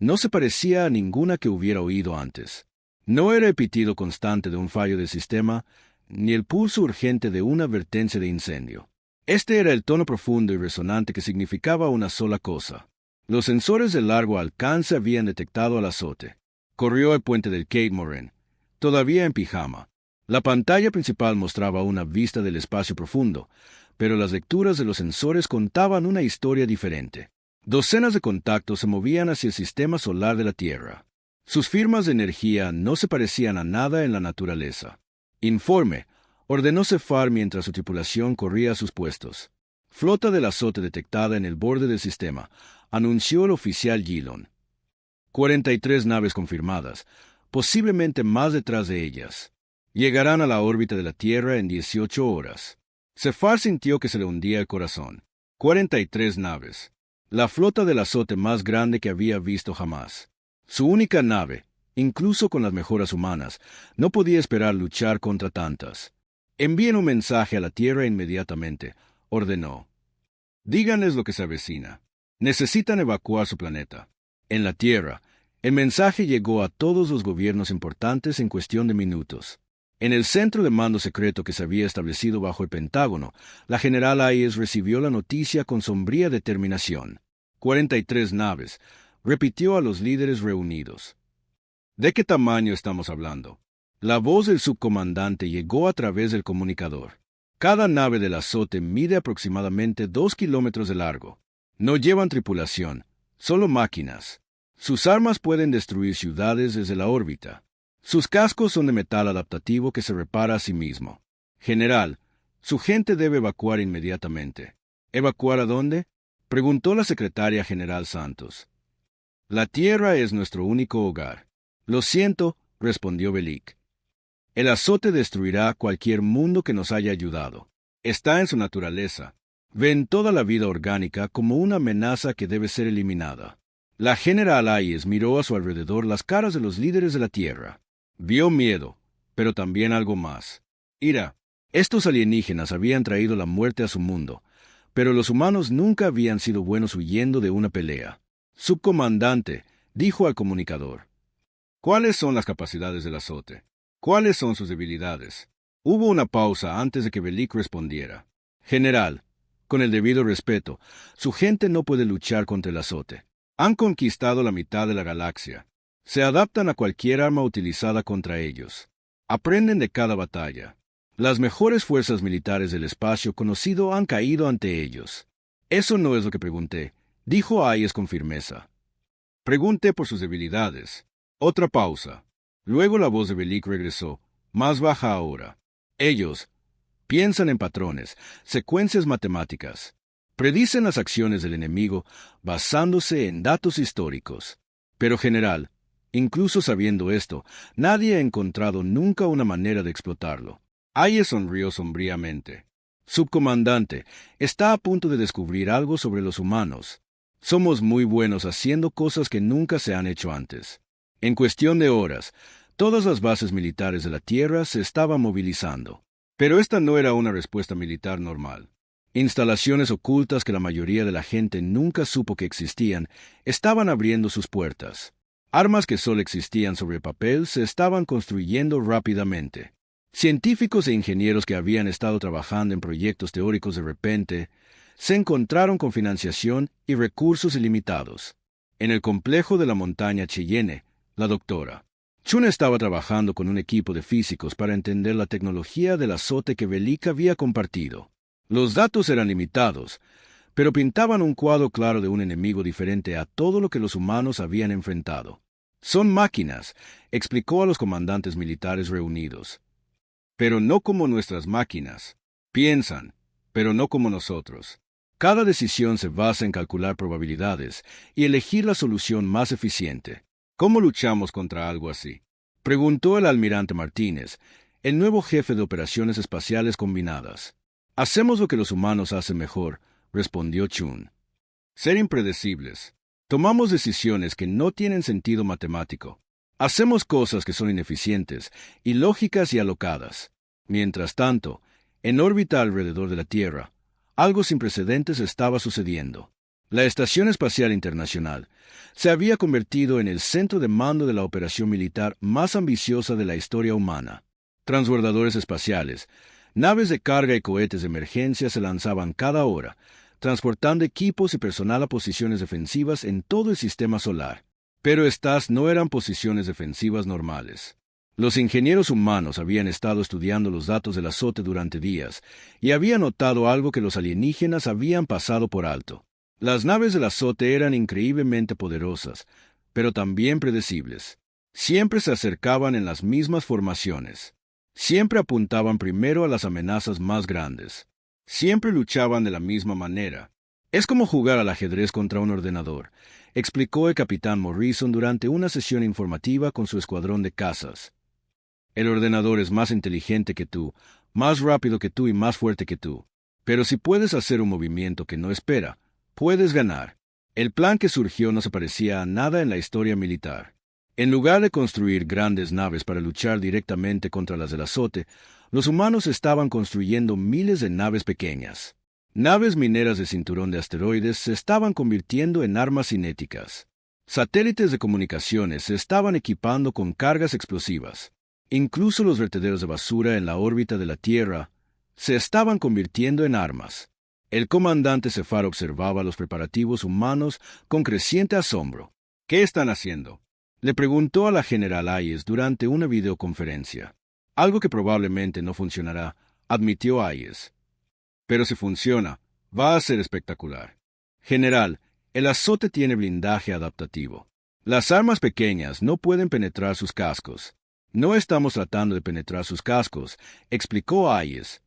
no se parecía a ninguna que hubiera oído antes. No era el pitido constante de un fallo del sistema, ni el pulso urgente de una advertencia de incendio. Este era el tono profundo y resonante que significaba una sola cosa. Los sensores de largo alcance habían detectado al azote. Corrió al puente del Kate Morin, todavía en pijama. La pantalla principal mostraba una vista del espacio profundo, pero las lecturas de los sensores contaban una historia diferente. Docenas de contactos se movían hacia el sistema solar de la Tierra. Sus firmas de energía no se parecían a nada en la naturaleza. Informe, ordenó Zefar mientras su tripulación corría a sus puestos. Flota del azote detectada en el borde del sistema, anunció el oficial Gilon. 43 naves confirmadas, posiblemente más detrás de ellas. Llegarán a la órbita de la Tierra en 18 horas. Zefar sintió que se le hundía el corazón. 43 naves. La flota del azote más grande que había visto jamás. Su única nave, incluso con las mejoras humanas, no podía esperar luchar contra tantas. Envíen un mensaje a la Tierra inmediatamente, ordenó. Díganles lo que se avecina. Necesitan evacuar su planeta. En la Tierra, el mensaje llegó a todos los gobiernos importantes en cuestión de minutos. En el centro de mando secreto que se había establecido bajo el Pentágono, la general Hayes recibió la noticia con sombría determinación. 43 naves, repitió a los líderes reunidos. ¿De qué tamaño estamos hablando? La voz del subcomandante llegó a través del comunicador. Cada nave del azote mide aproximadamente 2 kilómetros de largo. No llevan tripulación, solo máquinas. Sus armas pueden destruir ciudades desde la órbita. Sus cascos son de metal adaptativo que se repara a sí mismo. General, su gente debe evacuar inmediatamente. ¿Evacuar a dónde? Preguntó la secretaria general Santos. La Tierra es nuestro único hogar. Lo siento, respondió Bellic. El azote destruirá cualquier mundo que nos haya ayudado. Está en su naturaleza. Ven toda la vida orgánica como una amenaza que debe ser eliminada. La general Hayes miró a su alrededor las caras de los líderes de la Tierra. Vio miedo, pero también algo más. Ira. Estos alienígenas habían traído la muerte a su mundo, pero los humanos nunca habían sido buenos huyendo de una pelea. Subcomandante, dijo al comunicador. ¿Cuáles son las capacidades del azote? ¿Cuáles son sus debilidades? Hubo una pausa antes de que Bellic respondiera. General, con el debido respeto, su gente no puede luchar contra el azote. Han conquistado la mitad de la galaxia. Se adaptan a cualquier arma utilizada contra ellos. Aprenden de cada batalla. Las mejores fuerzas militares del espacio conocido han caído ante ellos. Eso no es lo que pregunté, dijo Hayes con firmeza. Pregunté por sus debilidades. Otra pausa. Luego la voz de Bellic regresó, más baja ahora. Ellos piensan en patrones, secuencias matemáticas. Predicen las acciones del enemigo basándose en datos históricos. Pero, general, incluso sabiendo esto, nadie ha encontrado nunca una manera de explotarlo. Hayes sonrió sombríamente. Subcomandante, está a punto de descubrir algo sobre los humanos. Somos muy buenos haciendo cosas que nunca se han hecho antes. En cuestión de horas, todas las bases militares de la Tierra se estaban movilizando. Pero esta no era una respuesta militar normal. Instalaciones ocultas que la mayoría de la gente nunca supo que existían estaban abriendo sus puertas. Armas que solo existían sobre el papel se estaban construyendo rápidamente. Científicos e ingenieros que habían estado trabajando en proyectos teóricos de repente se encontraron con financiación y recursos ilimitados. En el complejo de la montaña Cheyenne, la doctora Chun estaba trabajando con un equipo de físicos para entender la tecnología del azote que Bellic había compartido. Los datos eran limitados, pero pintaban un cuadro claro de un enemigo diferente a todo lo que los humanos habían enfrentado. Son máquinas, explicó a los comandantes militares reunidos. Pero no como nuestras máquinas. Piensan, pero no como nosotros. Cada decisión se basa en calcular probabilidades y elegir la solución más eficiente. ¿Cómo luchamos contra algo así? Preguntó el almirante Martínez, el nuevo jefe de operaciones espaciales combinadas. Hacemos lo que los humanos hacen mejor, respondió Chun. Ser impredecibles. Tomamos decisiones que no tienen sentido matemático. Hacemos cosas que son ineficientes, ilógicas y alocadas. Mientras tanto, en órbita alrededor de la Tierra, algo sin precedentes estaba sucediendo. La Estación Espacial Internacional se había convertido en el centro de mando de la operación militar más ambiciosa de la historia humana. Transbordadores espaciales, naves de carga y cohetes de emergencia se lanzaban cada hora, transportando equipos y personal a posiciones defensivas en todo el sistema solar. Pero estas no eran posiciones defensivas normales. Los ingenieros humanos habían estado estudiando los datos del azote durante días y habían notado algo que los alienígenas habían pasado por alto. Las naves del azote eran increíblemente poderosas, pero también predecibles. Siempre se acercaban en las mismas formaciones. Siempre apuntaban primero a las amenazas más grandes. Siempre luchaban de la misma manera. Es como jugar al ajedrez contra un ordenador, explicó el capitán Morrison durante una sesión informativa con su escuadrón de cazas. El ordenador es más inteligente que tú, más rápido que tú y más fuerte que tú. Pero si puedes hacer un movimiento que no espera, puedes ganar. El plan que surgió no se parecía a nada en la historia militar. En lugar de construir grandes naves para luchar directamente contra las del azote, los humanos estaban construyendo miles de naves pequeñas. Naves mineras de cinturón de asteroides se estaban convirtiendo en armas cinéticas. Satélites de comunicaciones se estaban equipando con cargas explosivas. Incluso los vertederos de basura en la órbita de la Tierra se estaban convirtiendo en armas. El comandante Zefar observaba los preparativos humanos con creciente asombro. ¿Qué están haciendo?, le preguntó a la general Hayes durante una videoconferencia. Algo que probablemente no funcionará, admitió Hayes. Pero si funciona, va a ser espectacular. General, el azote tiene blindaje adaptativo. Las armas pequeñas no pueden penetrar sus cascos. No estamos tratando de penetrar sus cascos, explicó Hayes.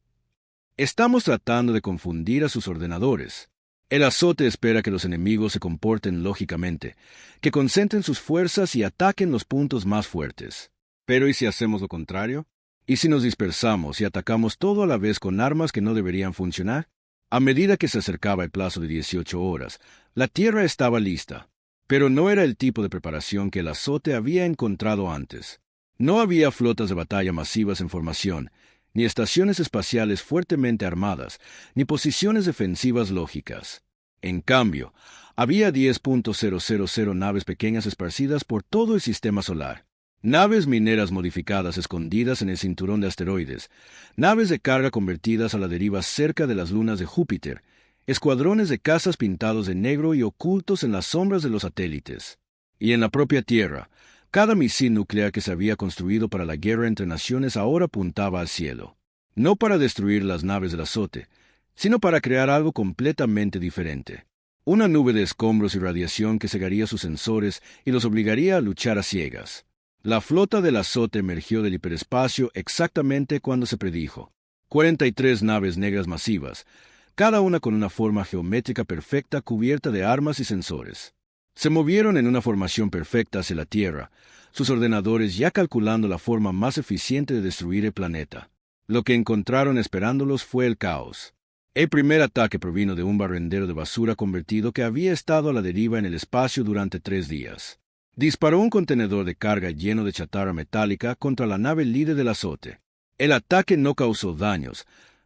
Estamos tratando de confundir a sus ordenadores. El azote espera que los enemigos se comporten lógicamente, que concentren sus fuerzas y ataquen los puntos más fuertes. Pero ¿y si hacemos lo contrario? ¿Y si nos dispersamos y atacamos todo a la vez con armas que no deberían funcionar? A medida que se acercaba el plazo de 18 horas, la Tierra estaba lista. Pero no era el tipo de preparación que el azote había encontrado antes. No había flotas de batalla masivas en formación, ni estaciones espaciales fuertemente armadas, ni posiciones defensivas lógicas. En cambio, había 10.000 naves pequeñas esparcidas por todo el sistema solar. Naves mineras modificadas escondidas en el cinturón de asteroides, naves de carga convertidas a la deriva cerca de las lunas de Júpiter, escuadrones de cazas pintados de negro y ocultos en las sombras de los satélites. Y en la propia Tierra, cada misil nuclear que se había construido para la guerra entre naciones ahora apuntaba al cielo. No para destruir las naves del azote, sino para crear algo completamente diferente. Una nube de escombros y radiación que cegaría sus sensores y los obligaría a luchar a ciegas. La flota del azote emergió del hiperespacio exactamente cuando se predijo. 43 naves negras masivas, cada una con una forma geométrica perfecta cubierta de armas y sensores. Se movieron en una formación perfecta hacia la Tierra, sus ordenadores ya calculando la forma más eficiente de destruir el planeta. Lo que encontraron esperándolos fue el caos. El primer ataque provino de un barrendero de basura convertido que había estado a la deriva en el espacio durante 3 días. Disparó un contenedor de carga lleno de chatarra metálica contra la nave líder del azote. El ataque no causó daños,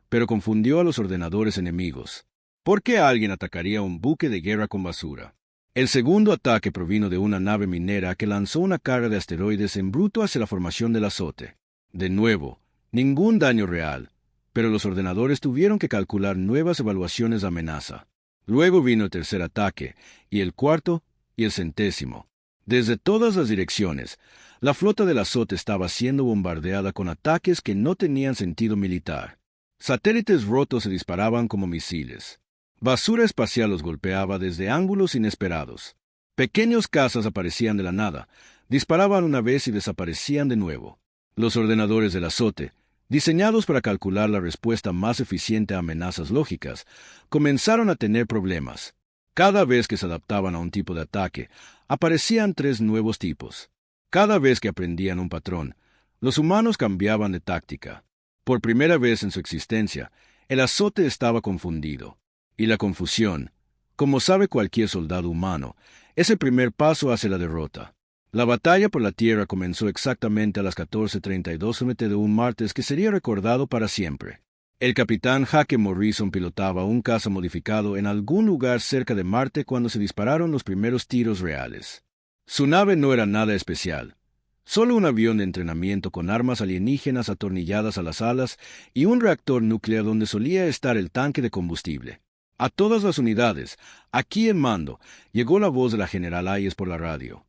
pero confundió a los ordenadores enemigos. ¿Por qué alguien atacaría un buque de guerra con basura? El segundo ataque provino de una nave minera que lanzó una carga de asteroides en bruto hacia la formación del azote. De nuevo, ningún daño real, pero los ordenadores tuvieron que calcular nuevas evaluaciones de amenaza. Luego vino el tercer ataque, y el cuarto, y el 100º. Desde todas las direcciones, la flota del azote estaba siendo bombardeada con ataques que no tenían sentido militar. Satélites rotos se disparaban como misiles. Basura espacial los golpeaba desde ángulos inesperados. Pequeños cazas aparecían de la nada, disparaban una vez y desaparecían de nuevo. Los ordenadores del azote, diseñados para calcular la respuesta más eficiente a amenazas lógicas, comenzaron a tener problemas. Cada vez que se adaptaban a un tipo de ataque, aparecían 3 nuevos tipos. Cada vez que aprendían un patrón, los humanos cambiaban de táctica. Por primera vez en su existencia, el azote estaba confundido. Y la confusión, como sabe cualquier soldado humano, es el primer paso hacia la derrota. La batalla por la Tierra comenzó exactamente a las 14:32 MT de un martes que sería recordado para siempre. El capitán Hake Morrison pilotaba un caza modificado en algún lugar cerca de Marte cuando se dispararon los primeros tiros reales. Su nave no era nada especial, solo un avión de entrenamiento con armas alienígenas atornilladas a las alas y un reactor nuclear donde solía estar el tanque de combustible. A todas las unidades, aquí en mando, llegó la voz de la general Hayes por la radio.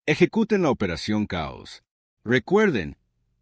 Ejecuten la operación Caos. Recuerden,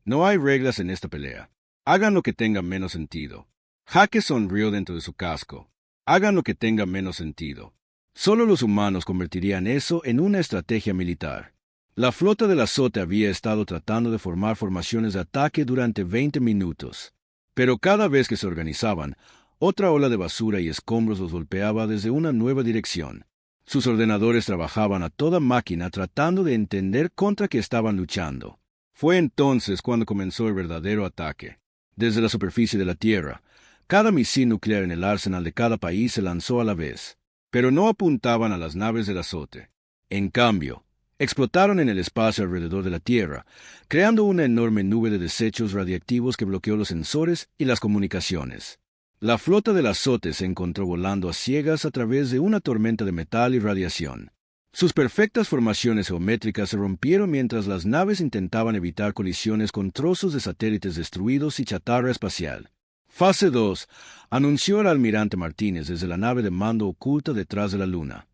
no hay reglas en esta pelea. Hagan lo que tenga menos sentido. Hake sonrió dentro de su casco. Hagan lo que tenga menos sentido. Solo los humanos convertirían eso en una estrategia militar. La flota del azote había estado tratando de formar formaciones de ataque durante 20 minutos. Pero cada vez que se organizaban, otra ola de basura y escombros los golpeaba desde una nueva dirección. Sus ordenadores trabajaban a toda máquina tratando de entender contra qué estaban luchando. Fue entonces cuando comenzó el verdadero ataque. Desde la superficie de la Tierra, cada misil nuclear en el arsenal de cada país se lanzó a la vez, pero no apuntaban a las naves del azote. En cambio, Explotaron en el espacio alrededor de la Tierra, creando una enorme nube de desechos radiactivos que bloqueó los sensores y las comunicaciones. La flota del azote se encontró volando a ciegas a través de una tormenta de metal y radiación. Sus perfectas formaciones geométricas se rompieron mientras las naves intentaban evitar colisiones con trozos de satélites destruidos y chatarra espacial. Fase 2. Anunció el almirante Martínez desde la nave de mando oculta detrás de la Luna.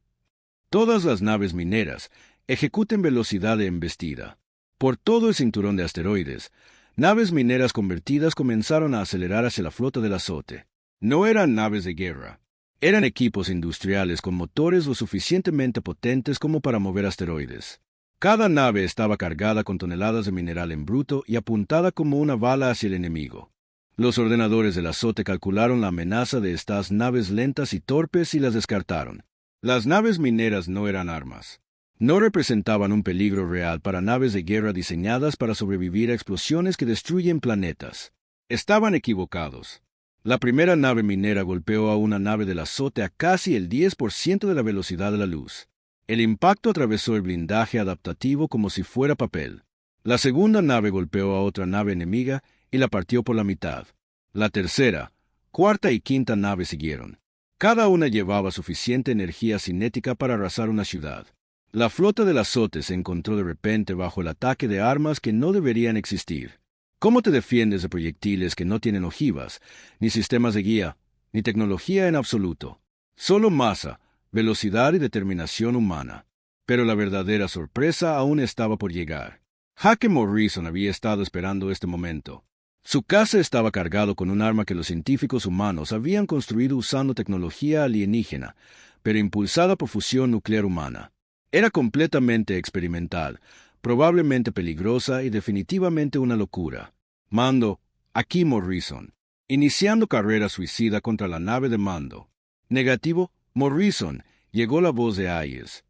Todas las naves mineras ejecuten velocidad de embestida. Por todo el cinturón de asteroides, naves mineras convertidas comenzaron a acelerar hacia la flota del azote. No eran naves de guerra. Eran equipos industriales con motores lo suficientemente potentes como para mover asteroides. Cada nave estaba cargada con toneladas de mineral en bruto y apuntada como una bala hacia el enemigo. Los ordenadores del azote calcularon la amenaza de estas naves lentas y torpes y las descartaron. Las naves mineras no eran armas. No representaban un peligro real para naves de guerra diseñadas para sobrevivir a explosiones que destruyen planetas. Estaban equivocados. La primera nave minera golpeó a una nave del azote a casi el 10% de la velocidad de la luz. El impacto atravesó el blindaje adaptativo como si fuera papel. La segunda nave golpeó a otra nave enemiga y la partió por la mitad. La tercera, cuarta y quinta nave siguieron. Cada una llevaba suficiente energía cinética para arrasar una ciudad. La flota del azote se encontró de repente bajo el ataque de armas que no deberían existir. ¿Cómo te defiendes de proyectiles que no tienen ojivas, ni sistemas de guía, ni tecnología en absoluto? Solo masa, velocidad y determinación humana. Pero la verdadera sorpresa aún estaba por llegar. Hake Morrison había estado esperando este momento. Su caza estaba cargado con un arma que los científicos humanos habían construido usando tecnología alienígena, pero impulsada por fusión nuclear humana. Era completamente experimental, probablemente peligrosa y definitivamente una locura. Mando, aquí Morrison. Iniciando carrera suicida contra la nave de Mando. Negativo, Morrison, llegó la voz de Hayes.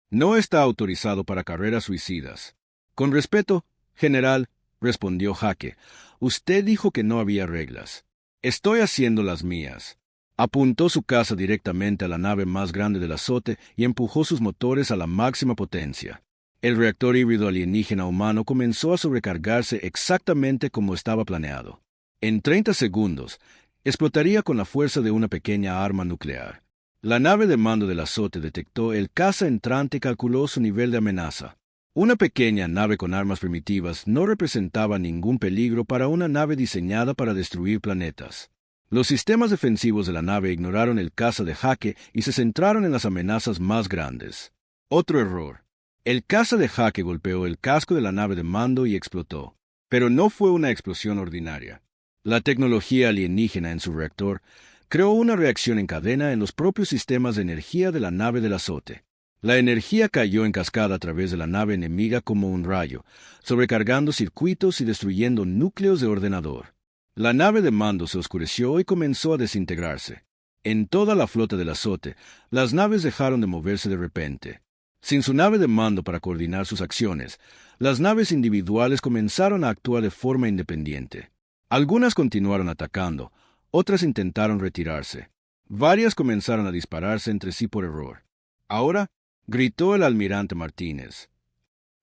No está autorizado para carreras suicidas. Con respeto, general, respondió Hake. Usted dijo que no había reglas. Estoy haciendo las mías. Apuntó su caza directamente a la nave más grande del azote y empujó sus motores a la máxima potencia. El reactor híbrido alienígena humano comenzó a sobrecargarse exactamente como estaba planeado. En 30 segundos, explotaría con la fuerza de una pequeña arma nuclear. La nave de mando del azote detectó el caza entrante y calculó su nivel de amenaza. Una pequeña nave con armas primitivas no representaba ningún peligro para una nave diseñada para destruir planetas. Los sistemas defensivos de la nave ignoraron el caza de Hake y se centraron en las amenazas más grandes. Otro error. El caza de Hake golpeó el casco de la nave de mando y explotó. Pero no fue una explosión ordinaria. La tecnología alienígena en su reactor creó una reacción en cadena en los propios sistemas de energía de la nave del azote. La energía cayó en cascada a través de la nave enemiga como un rayo, sobrecargando circuitos y destruyendo núcleos de ordenador. La nave de mando se oscureció y comenzó a desintegrarse. En toda la flota del azote, las naves dejaron de moverse de repente. Sin su nave de mando para coordinar sus acciones, las naves individuales comenzaron a actuar de forma independiente. Algunas continuaron atacando, otras intentaron retirarse. Varias comenzaron a dispararse entre sí por error. Ahora, gritó el almirante Martínez.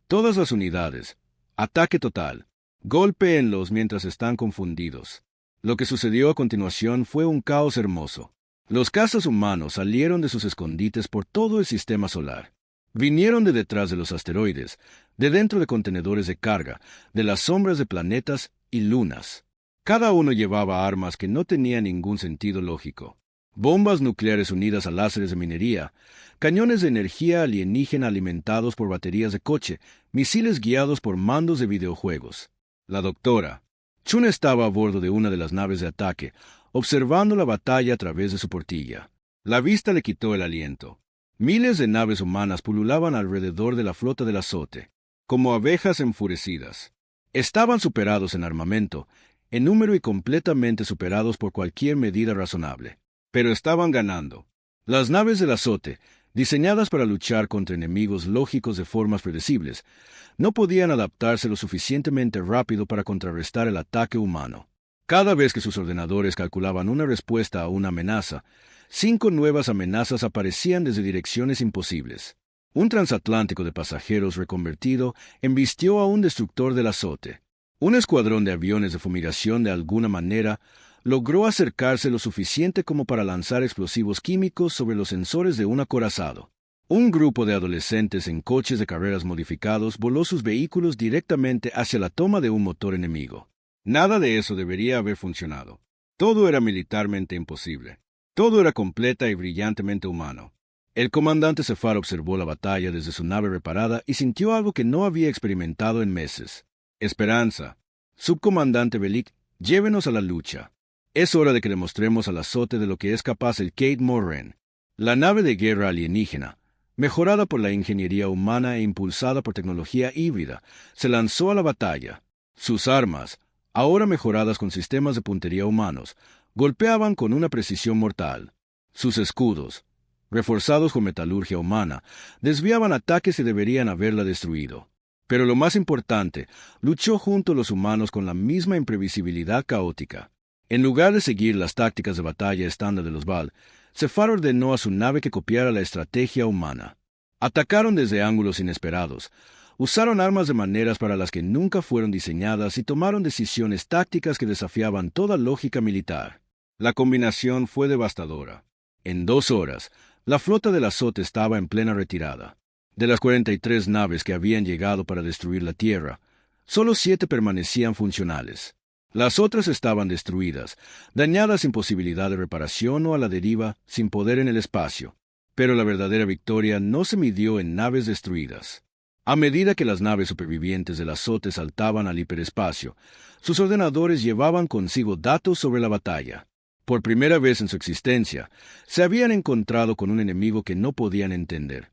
Todas las unidades, ataque total. Golpéenlos mientras están confundidos. Lo que sucedió a continuación fue un caos hermoso. Los cazas humanos salieron de sus escondites por todo el sistema solar. Vinieron de detrás de los asteroides, de dentro de contenedores de carga, de las sombras de planetas y lunas. Cada uno llevaba armas que no tenían ningún sentido lógico. Bombas nucleares unidas a láseres de minería, cañones de energía alienígena alimentados por baterías de coche, misiles guiados por mandos de videojuegos. La doctora Chun estaba a bordo de una de las naves de ataque, observando la batalla a través de su portilla. La vista le quitó el aliento. Miles de naves humanas pululaban alrededor de la flota del azote, como abejas enfurecidas. Estaban superados en armamento, en número y completamente superados por cualquier medida razonable. Pero estaban ganando. Las naves del azote, diseñadas para luchar contra enemigos lógicos de formas predecibles, no podían adaptarse lo suficientemente rápido para contrarrestar el ataque humano. Cada vez que sus ordenadores calculaban una respuesta a una amenaza, 5 nuevas amenazas aparecían desde direcciones imposibles. Un transatlántico de pasajeros reconvertido embistió a un destructor del azote. Un escuadrón de aviones de fumigación de alguna manera logró acercarse lo suficiente como para lanzar explosivos químicos sobre los sensores de un acorazado. Un grupo de adolescentes en coches de carreras modificados voló sus vehículos directamente hacia la toma de un motor enemigo. Nada de eso debería haber funcionado. Todo era militarmente imposible. Todo era completa y brillantemente humano. El comandante Zafar observó la batalla desde su nave reparada y sintió algo que no había experimentado en meses. Esperanza. Subcomandante Belik, llévenos a la lucha. Es hora de que demostremos al azote de lo que es capaz el Kate Moran. La nave de guerra alienígena, mejorada por la ingeniería humana e impulsada por tecnología híbrida, se lanzó a la batalla. Sus armas, ahora mejoradas con sistemas de puntería humanos, golpeaban con una precisión mortal. Sus escudos, reforzados con metalurgia humana, desviaban ataques que deberían haberla destruido. Pero lo más importante, luchó junto a los humanos con la misma imprevisibilidad caótica. En lugar de seguir las tácticas de batalla estándar de los Val, Zafar ordenó a su nave que copiara la estrategia humana. Atacaron desde ángulos inesperados, usaron armas de maneras para las que nunca fueron diseñadas y tomaron decisiones tácticas que desafiaban toda lógica militar. La combinación fue devastadora. En 2 horas, la flota del azote estaba en plena retirada. De las 43 naves que habían llegado para destruir la Tierra, solo 7 permanecían funcionales. Las otras estaban destruidas, dañadas sin posibilidad de reparación o a la deriva, sin poder en el espacio. Pero la verdadera victoria no se midió en naves destruidas. A medida que las naves supervivientes del azote saltaban al hiperespacio, sus ordenadores llevaban consigo datos sobre la batalla. Por primera vez en su existencia, se habían encontrado con un enemigo que no podían entender.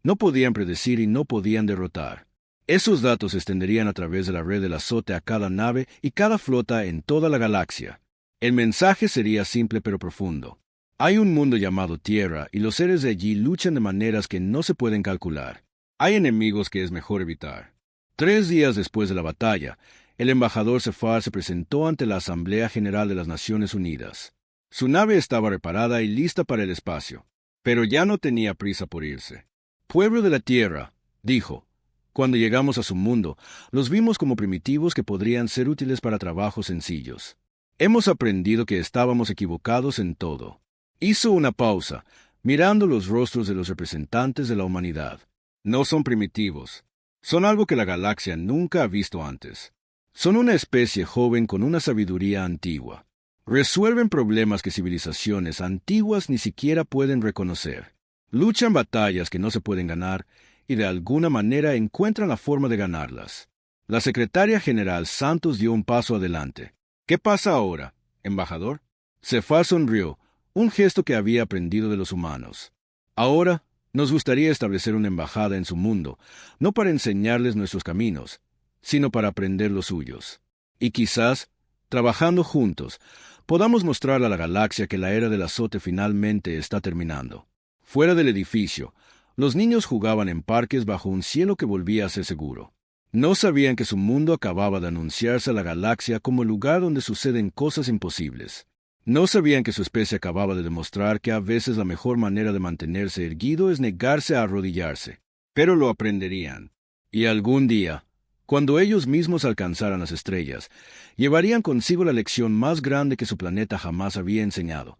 No podían predecir y no podían derrotar. Esos datos se extenderían a través de la red del azote a cada nave y cada flota en toda la galaxia. El mensaje sería simple pero profundo. Hay un mundo llamado Tierra y los seres de allí luchan de maneras que no se pueden calcular. Hay enemigos que es mejor evitar. 3 días después de la batalla, el embajador Zafar se presentó ante la Asamblea General de las Naciones Unidas. Su nave estaba reparada y lista para el espacio, pero ya no tenía prisa por irse. Pueblo de la Tierra, dijo, cuando llegamos a su mundo, los vimos como primitivos que podrían ser útiles para trabajos sencillos. Hemos aprendido que estábamos equivocados en todo. Hizo una pausa, mirando los rostros de los representantes de la humanidad. No son primitivos. Son algo que la galaxia nunca ha visto antes. Son una especie joven con una sabiduría antigua. Resuelven problemas que civilizaciones antiguas ni siquiera pueden reconocer. Luchan batallas que no se pueden ganar y de alguna manera encuentran la forma de ganarlas. La secretaria general Santos dio un paso adelante. ¿Qué pasa ahora, embajador? Zafar sonrió, un gesto que había aprendido de los humanos. Ahora, nos gustaría establecer una embajada en su mundo, no para enseñarles nuestros caminos, sino para aprender los suyos. Y quizás, trabajando juntos, podamos mostrar a la galaxia que la era del azote finalmente está terminando. Fuera del edificio, los niños jugaban en parques bajo un cielo que volvía a ser seguro. No sabían que su mundo acababa de anunciarse a la galaxia como el lugar donde suceden cosas imposibles. No sabían que su especie acababa de demostrar que a veces la mejor manera de mantenerse erguido es negarse a arrodillarse. Pero lo aprenderían. Y algún día, cuando ellos mismos alcanzaran las estrellas, llevarían consigo la lección más grande que su planeta jamás había enseñado.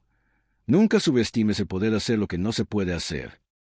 Nunca subestimes el poder hacer lo que no se puede hacer.